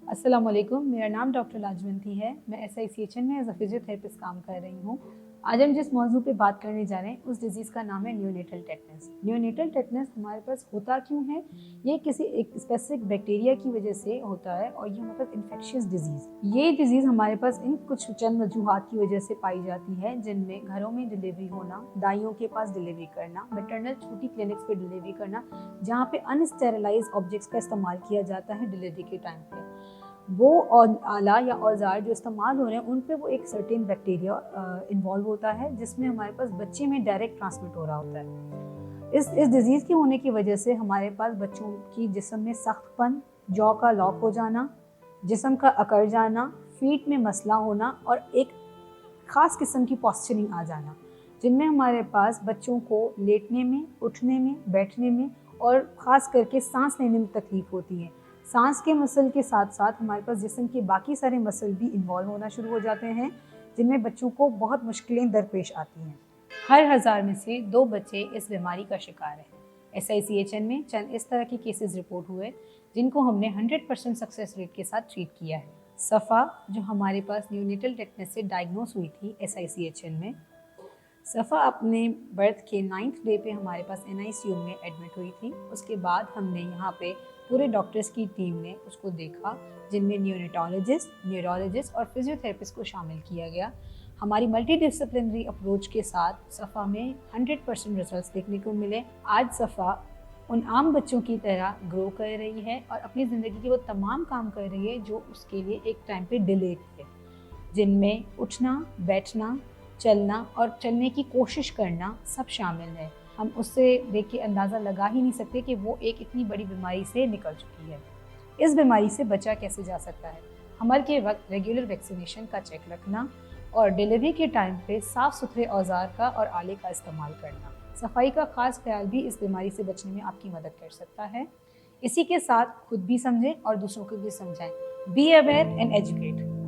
अस्सलाम वालेकुम, मेरा नाम डॉक्टर लाजवंती है। मैं SICHN में एज अ फिजियोथेरेपिस्ट काम कर रही हूँ। आज हम जिस मौजू पे बात करने जा रहे हैं उस डिज़ीज़ का नाम है न्यूनेटल टेटनस। न्यूनेटल टेटनस हमारे पास होता क्यों है? ये किसी एक स्पेसिफिक बैक्टीरिया की वजह से होता है और ये हमारे पास इन्फेक्शियस डिजीज़। ये डिजीज़ हमारे पास इन कुछ चंद वजूहात की वजह से पाई जाती है, जिनमें घरों में डिलीवरी होना, दाइयों के पास डिलीवरी करना, मैटरनल छोटी क्लिनिक्स पे डिलीवरी करना, जहाँ पे अनस्टेरिलाइज ऑब्जेक्ट्स का इस्तेमाल किया जाता है डिलीवरी के टाइम पे। वो आला या औजार जो इस्तेमाल हो रहे हैं उन पे वो एक सर्टेन बैक्टीरिया इन्वॉल्व होता है, जिसमें हमारे पास बच्चे में डायरेक्ट ट्रांसमिट हो रहा होता है। इस डिज़ीज़ के होने की वजह से हमारे पास बच्चों की जिस्म में सख्तपन, जॉ का लॉक हो जाना, जिस्म का अकड़ जाना, फीट में मसला होना और एक ख़ास किस्म की पॉस्चरिंग आ जाना, जिनमें हमारे पास बच्चों को लेटने में, उठने में, बैठने में और ख़ास करके सांस लेने में तकलीफ़ होती है। सांस के मसल के साथ साथ हमारे पास जिस्म के बाकी सारे मसल भी इन्वॉल्व होना शुरू हो जाते हैं, जिनमें बच्चों को बहुत मुश्किलें दरपेश आती हैं। हर 1000 में से 2 बच्चे इस बीमारी का शिकार हैं। SICHN में चंद इस तरह के केसेस रिपोर्ट हुए जिनको हमने 100% सक्सेस रेट के साथ ट्रीट किया है। सफ़ा, जो हमारे पास न्यूनेटल टेटनस से डायग्नोस हुई थी SICHN में, सफ़ा अपने बर्थ के 9th डे पे हमारे पास NICU में एडमिट हुई थी। उसके बाद हमने यहाँ पे पूरे डॉक्टर्स की टीम ने उसको देखा, जिनमें न्यूनेटोलॉजिस्ट, न्यूरोलॉजिस्ट और फिजियोथेरेपिस्ट को शामिल किया गया। हमारी मल्टीडिसिप्लिनरी अप्रोच के साथ सफ़ा में 100% रिजल्ट्स देखने को मिले। आज सफ़ा उन आम बच्चों की तरह ग्रो कर रही है और अपनी ज़िंदगी के वो तमाम काम कर रही है जो उसके लिए एक टाइम पे डिलेड थे, जिनमें उठना, बैठना, चलना और चलने की कोशिश करना सब शामिल है। हम उससे देख के अंदाज़ा लगा ही नहीं सकते कि वो एक इतनी बड़ी बीमारी से निकल चुकी है। इस बीमारी से बचा कैसे जा सकता है? हमल के वक्त रेगुलर वैक्सीनेशन का चेक रखना और डिलीवरी के टाइम पे साफ़ सुथरे औजार का और आले का इस्तेमाल करना। सफाई का खास ख्याल भी इस बीमारी से बचने में आपकी मदद कर सकता है। इसी के साथ खुद भी समझें और दूसरों को भी समझाएं। Be aware and educate.